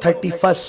31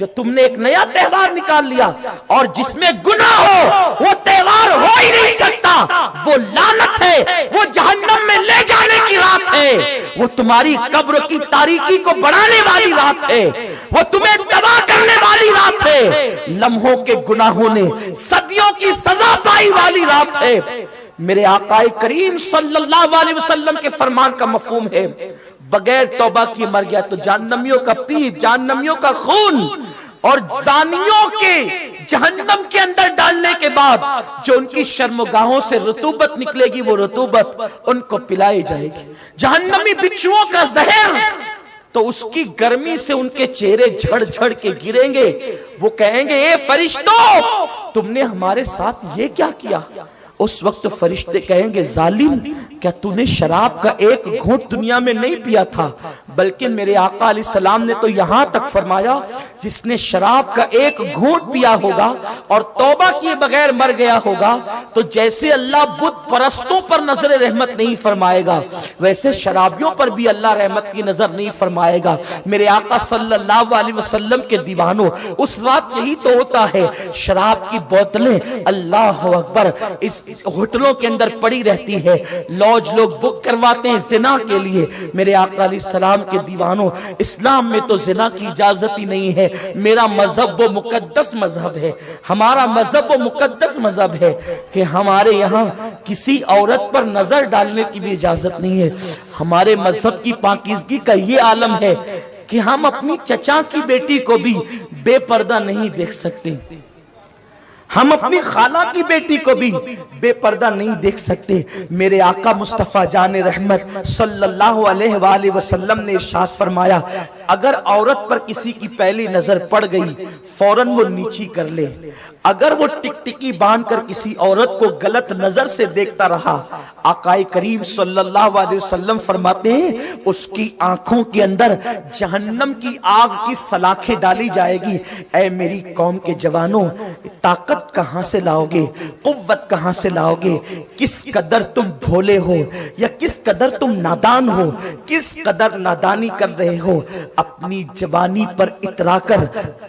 جو تم نے ایک نیا تہوار نکال لیا اور جس میں گناہ ہو وہ تہوار ہو ہی نہیں سکتا، وہ لعنت ہے، وہ جہنم میں لے جانے کی رات ہے، وہ تمہاری قبر کی تاریکی کو بڑھانے والی رات ہے، وہ تمہیں تباہ کرنے والی رات ہے، لمحوں کے گناہوں نے صدیوں کی سزا پائی والی رات ہے۔ میرے آقا کریم صلی اللہ علیہ وسلم کے فرمان کا مفہوم ہے بغیر توبہ کی مر گیا تو جہنمیوں کا پیپ، جہنمیوں کا خون اور زانیوں کے جہنم کے اندر ڈالنے کے بعد جو ان کی شرمگاہوں سے رطوبت نکلے گی وہ رطوبت ان کو پلائی جائے گی۔ جہنمی بچھوؤں کا زہر تو اس کی گرمی سے ان کے چہرے جھڑ جھڑ کے گریں گے، وہ کہیں گے اے فرشتوں تم نے ہمارے ساتھ یہ کیا کیا؟ اس وقت فرشتے کہیں گے ظالم کیا تو نے شراب کا ایک گھونٹ دنیا میں نہیں پیا تھا؟ بلکہ میرے آقا علیہ السلام نے تو یہاں تک فرمایا جس نے شراب کا ایک گھونٹ پیا ہوگا اور توبہ کیے بغیر مر گیا ہوگا تو جیسے اللہ بت پرستوں پر نظر رحمت نہیں فرمائے گا ویسے شرابیوں پر بھی اللہ رحمت کی نظر نہیں فرمائے گا۔ میرے آقا صلی اللہ علیہ وسلم کے دیوانوں اس رات یہی تو ہوتا ہے، شراب کی بوتلیں اللہ اکبر اس ہوٹلوں کے اندر پڑی رہتی ہے، لوج لوگ بک کرواتے ہیں زنا کے لیے۔ میرے آقا علیہ السلام کے دیوانوں اسلام میں تو زنا کی اجازت ہی نہیں ہے، میرا مذہب وہ مقدس مذہب ہے، ہمارا مذہب وہ مقدس مذہب ہے کہ ہمارے یہاں کسی عورت پر نظر ڈالنے کی بھی اجازت نہیں ہے۔ ہمارے مذہب کی پاکیزگی کا یہ عالم ہے کہ ہم اپنی چچا کی بیٹی کو بھی بے پردہ نہیں دیکھ سکتے، ہم اپنی خالہ کی بیٹی کو بھی بے پردہ نہیں دیکھ سکتے۔ میرے آقا مصطفیٰ جان رحمت صلی اللہ علیہ وآلہ وسلم نے ارشاد فرمایا اگر عورت پر کسی کی پہلی نظر پڑ گئی فوراً وہ نیچی کر لے، اگر وہ ٹک ٹکی باندھ کر کسی عورت کو غلط نظر سے دیکھتا رہا آقا کریم صلی اللہ علیہ وسلم فرماتے ہیں اس کی آنکھوں کے اندر جہنم کی آگ کی سلاخیں ڈالی جائے گی۔ اے میری قوم کے جوانوں طاقت کہاں سے لاؤ گے، قوت کہاں سے لاؤ گے؟ کس قدر تم بھولے ہو یا کس قدر تم نادان ہو، کس قدر نادانی کر رہے ہو؟ اپنی جوانی پر اترا کر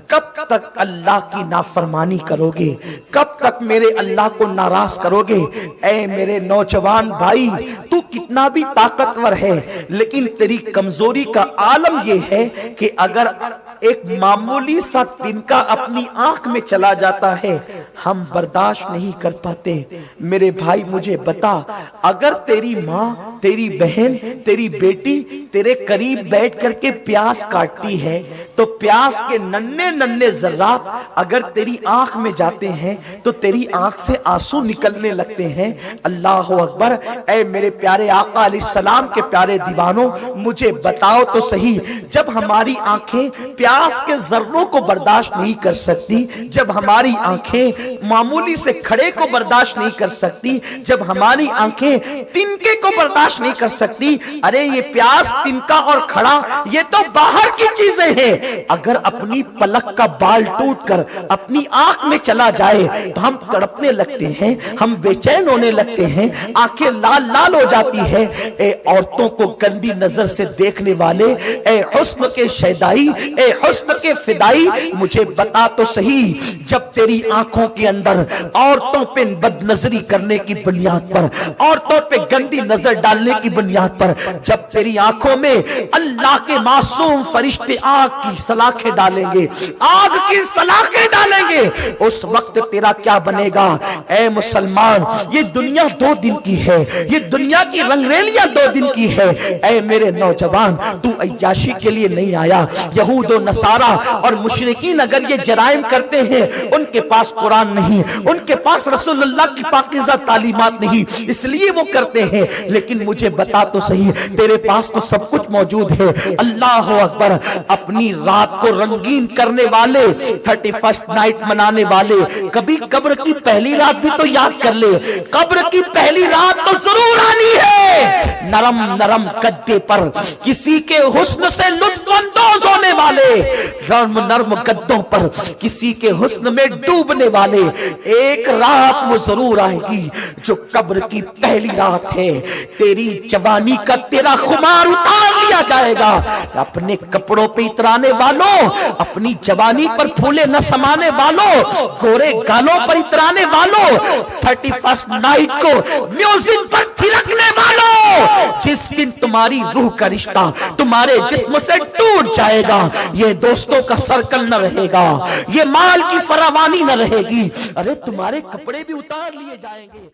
کب تک اللہ کی نافرمانی کرو گے، کب تک میرے اللہ کو ناراض کرو گے؟ اے میرے نوجوان بھائی تو کتنا بھی طاقتور ہے لیکن تیری کمزوری کا عالم یہ ہے کہ اگر ایک معمولی سا تنکا اپنی آنکھ میں چلا جاتا ہے ہم برداشت نہیں کر پاتے۔ میرے بھائی مجھے بتا اگر تیری ماں، تیری بہن، تیری بیٹی تیرے قریب بیٹھ کر کے پیاس کاٹتی ہے تو پیاس کے ننھے ننھے ذرات اگر تیری آنکھ میں جاتے ہیں تو تیری آنکھ سے آنسو نکلنے لگتے ہیں۔ اللہ اکبر۔ اے میرے پیارے آقا علیہ السلام کے پیارے دیوانوں مجھے بتاؤ تو صحیح جب ہماری آنکھیں پیاس کے ذروں کو برداشت نہیں کر سکتی، جب ہماری آنکھیں معمولی سے کھڑے کو برداشت نہیں کر سکتی، جب ہماری آنکھیں تنکے کو برداشت نہیں کر سکتی، ارے یہ پیاس تنکا اور کھڑا یہ تو باہر کی چیزیں ہیں، اگر اپنی پلک کا بال ٹوٹ کر اپنی آنکھ میں چلا جائے تو ہم تڑپنے لگتے ہیں، ہم بے چین ہونے لگتے ہیں، آنکھیں لال لال ہو جاتی ہے۔ اے عورتوں کو گندی نظر سے دیکھنے والے، اے حسن کے شیدائی، اے حسن کے فدائی مجھے بتا تو صحیح جب تیری آنکھوں کے اندر عورتوں پہ بد نظری کرنے کی بنیاد پر، عورتوں پہ گندی نظر ڈالنے کی بنیاد پر جب تیری آنکھوں میں اللہ کے معصوم فرشتے آگ کی سلاخیں ڈالیں گے، آگ کی سلاخیں ڈالیں گے، اس وقت تیرا کیا بنے گا؟ اے مسلمان یہ دنیا 2 دن کی ہے، یہ دنیا کی رنگریلیاں 2 دن کی ہے۔ اے میرے نوجوان تو عیاشی کے لیے نہیں آیا۔ یہود و نصارہ اور مشرکین اگر یہ جرائم کرتے ہیں ان کے پاس قرآن نہیں، ان کے پاس رسول اللہ کی پاکیزہ تعلیمات نہیں اس لیے وہ کرتے ہیں، لیکن مجھے بتا تو صحیح تیرے پاس تو سب کچھ موجود ہے۔ اللہ اکبر۔ اپنی رات کو رنگین کرنے والے، 31st نائٹ منانے والے کبھی قبر کی پہلی رات بھی تو یاد کر لے، قبر کی پہلی رات تو ضرور آنی ہے۔ نرم نرم گدے پر کسی کے حسن سے لطف اندوز ہونے والے نرم گدوں پر کسی کے حسن میں ڈوبنے والے، ایک رات وہ ضرور آئے گی جو قبر کی پہلی رات ہے، تیری جوانی کا تیرا خمار اتار لیا جائے گا۔ اپنے کپڑوں پہ اترانے والوں، اپنی جوانی پر پھولے نہ سمانے والوں، گورے گالوں پر اترانے والوں، 31 نائٹ کو میوزک پر تھرکنے والوں، جس دن تمہاری روح کا رشتہ تمہارے جسم سے ٹوٹ جائے گا، یہ دوستوں کا سرکل نہ رہے گا، یہ مال کی فراوانی نہ رہے گی، ارے تمہارے کپڑے بھی اتار لیے جائیں گے۔